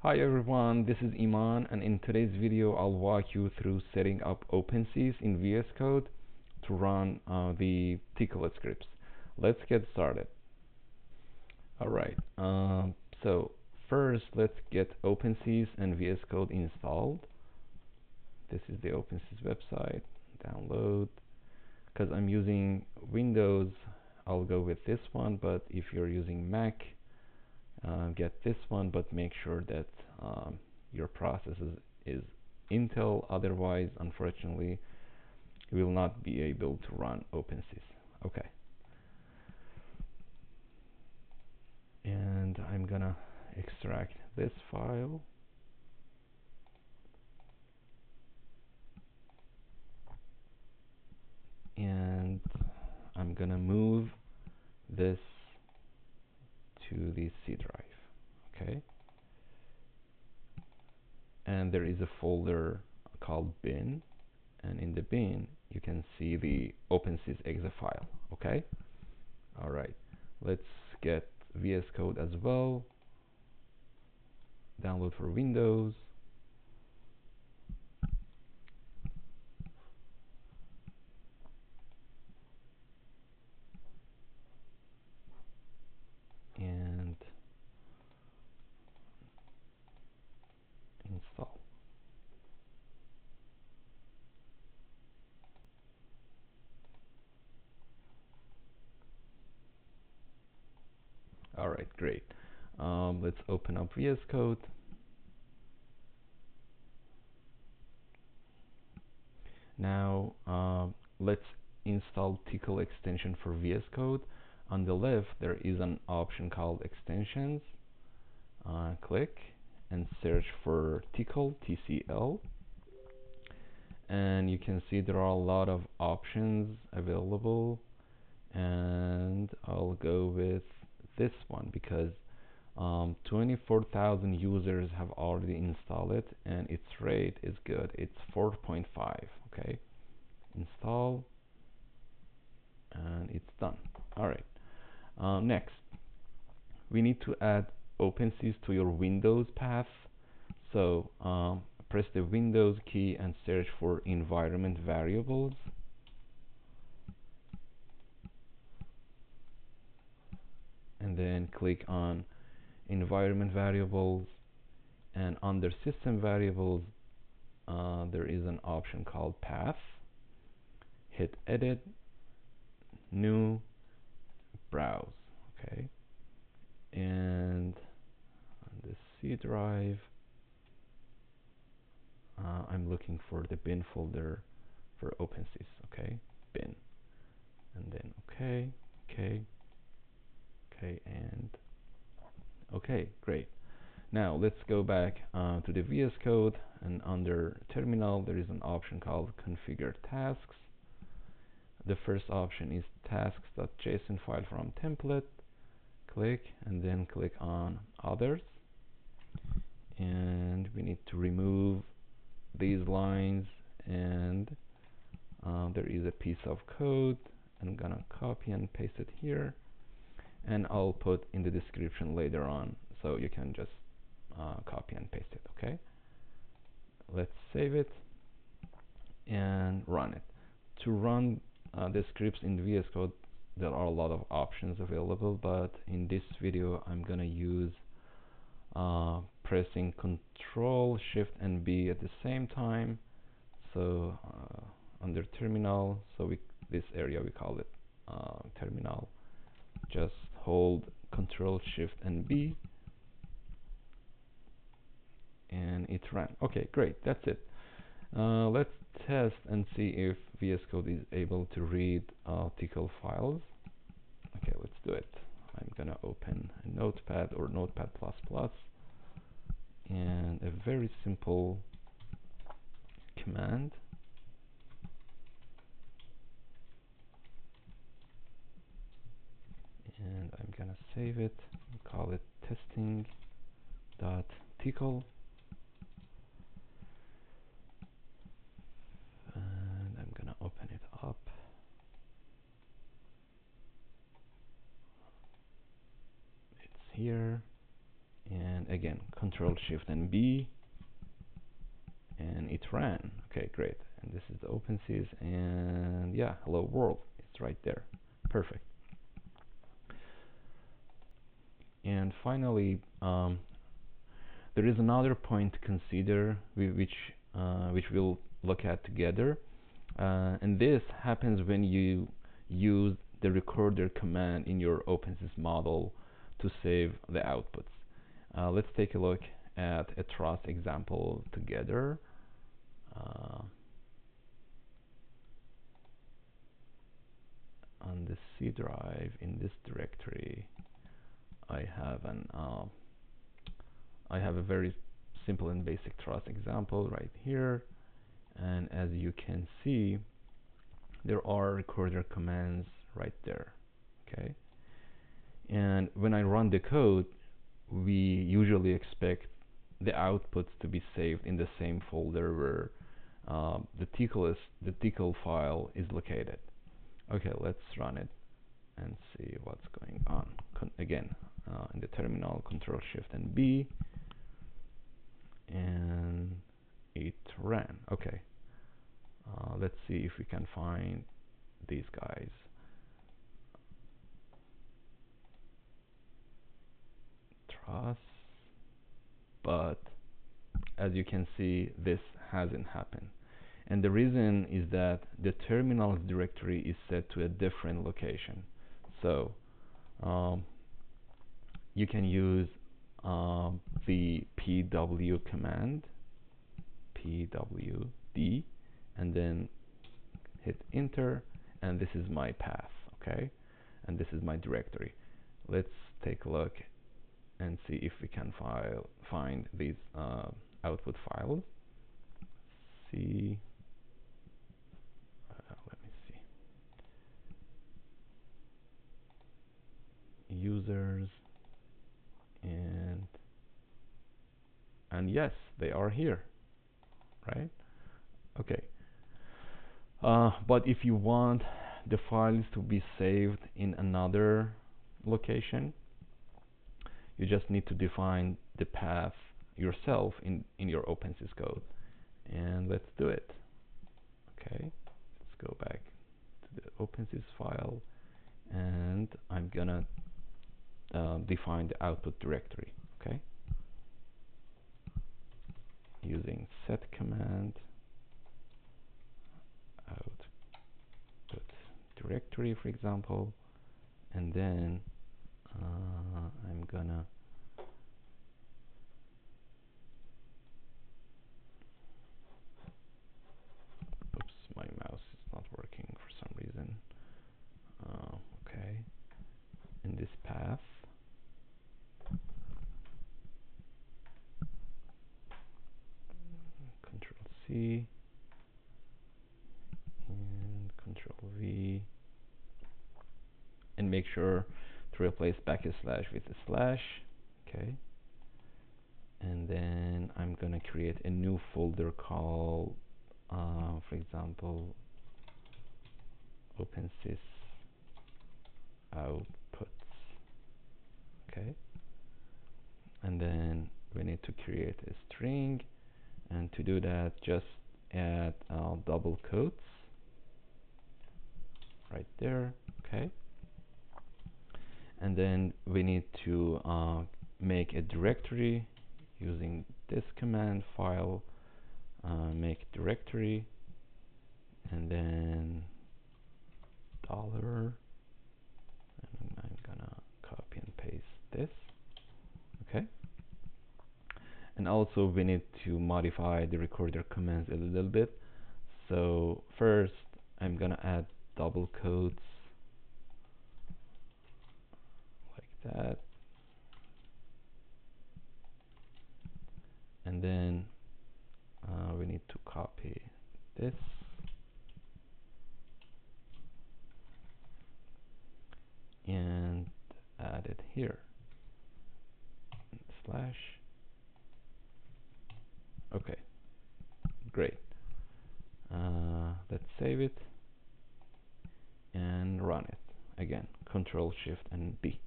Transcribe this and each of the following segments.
Hi everyone, this is Iman, and in today's video I'll walk you through setting up OpenSees in VS Code to run the tickle scripts. Let's get started. Alright, so first let's get OpenSees and VS Code installed. This is the OpenSees website. Download. Because I'm using Windows, I'll go with this one, but if you're using Mac, get this one, but make sure that your process is Intel. Otherwise, unfortunately, you will not be able to run OpenSees. Okay. And I'm gonna extract this file. And I'm gonna move this to the C drive. Okay. And there is a folder called bin, and in the bin you can see the OpenSees exe file. Okay. All right. Let's get VS Code as well. Download for Windows. And install. All right, great. Let's open up VS Code. Now let's install Tickle extension for VS Code. On the left, there is an option called extensions. Click and search for Tickle, TCL. And you can see there are a lot of options available. And I'll go with this one because 24,000 users have already installed it and its rate is good. It's 4.5. Okay, install, and it's done. Alright, next we need to add OpenSees to your Windows path. So press the Windows key and search for environment variables. And then click on environment variables, and under system variables there is an option called path. Hit edit, new, browse. Okay, and on the C drive I'm looking for the bin folder for OpenSees. Okay, bin, and then okay, and okay, great. Now let's go back to the VS Code, and under terminal there is an option called configure tasks. The first option is tasks.json file from template. Click and then click on others, and we need to remove these lines, and there is a piece of code. I'm gonna copy and paste it here, and I'll put in the description later on so you can just copy and paste it. Okay, let's save it and run it. To run the scripts in VS Code, there are a lot of options available, but in this video I'm gonna use pressing Control Shift and B at the same time. So under terminal, so this area we call it terminal. Just hold Control Shift and B, and it ran. Okay, great, that's it. Let's test and see if VS Code is able to read tickle files. Okay, let's do it. I'm gonna open a Notepad or Notepad++, and a very simple command. And I'm gonna save it and call it testing.tickle. And I'm gonna open it up. It's here. And again, Control Shift and B, and it ran. Okay, great. And this is the OpenSees, and yeah, hello world. It's right there. Perfect. And finally, there is another point to consider, which we'll look at together. And this happens when you use the recorder command in your OpenSees model to save the outputs. Let's take a look at a truss example together. On the C drive in this directory, I have a very simple and basic truss example right here, and as you can see, there are recorder commands right there. Okay, and when I run the code, we usually expect the outputs to be saved in the same folder where the tcl file is located. Okay, let's run it and see what's going on. Again, in the terminal, Control Shift and B, and it ran. Okay, let's see if we can find these guys. Truss, but as you can see, this hasn't happened. And the reason is that the terminals directory is set to a different location. So you can use the pw command, pwd, and then hit enter, and this is my path, okay? And this is my directory. Let's take a look and see if we can find these output files. See, let me see. Users, and yes, they are here, right? Okay. But if you want the files to be saved in another location, you just need to define the path yourself in your OpenSees code. And let's do it. Okay, let's go back to the OpenSees file, and I'm gonna define the output directory. Okay, using set command, output directory, for example, and then I'm gonna my mouse is not working for some reason. Okay, in this path, Control C and Control V, and make sure to replace // with a slash. Okay, and then I'm gonna create a new folder called, for example, OpenSees outputs. Okay, and then we need to create a string, and to do that, just add double quotes right there. Okay, and then we need to make a directory using this command, file, make directory, and then $, and I'm gonna copy and paste this. Okay, and also we need to modify the recorder commands a little bit. So first, I'm gonna add double quotes like that, and then we need to copy this, and add it here, slash. Okay, great. Let's save it and run it. Again, Control Shift and B.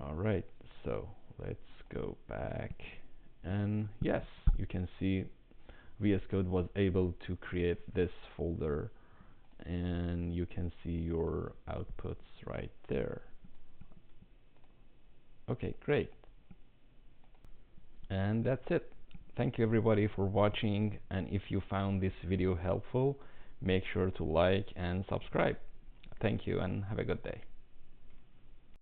Alright, so let's go back, and yes, you can see VS Code was able to create this folder, and you can see your outputs right there. Okay, great. And that's it. Thank you everybody for watching, and if you found this video helpful, make sure to like and subscribe. Thank you and have a good day.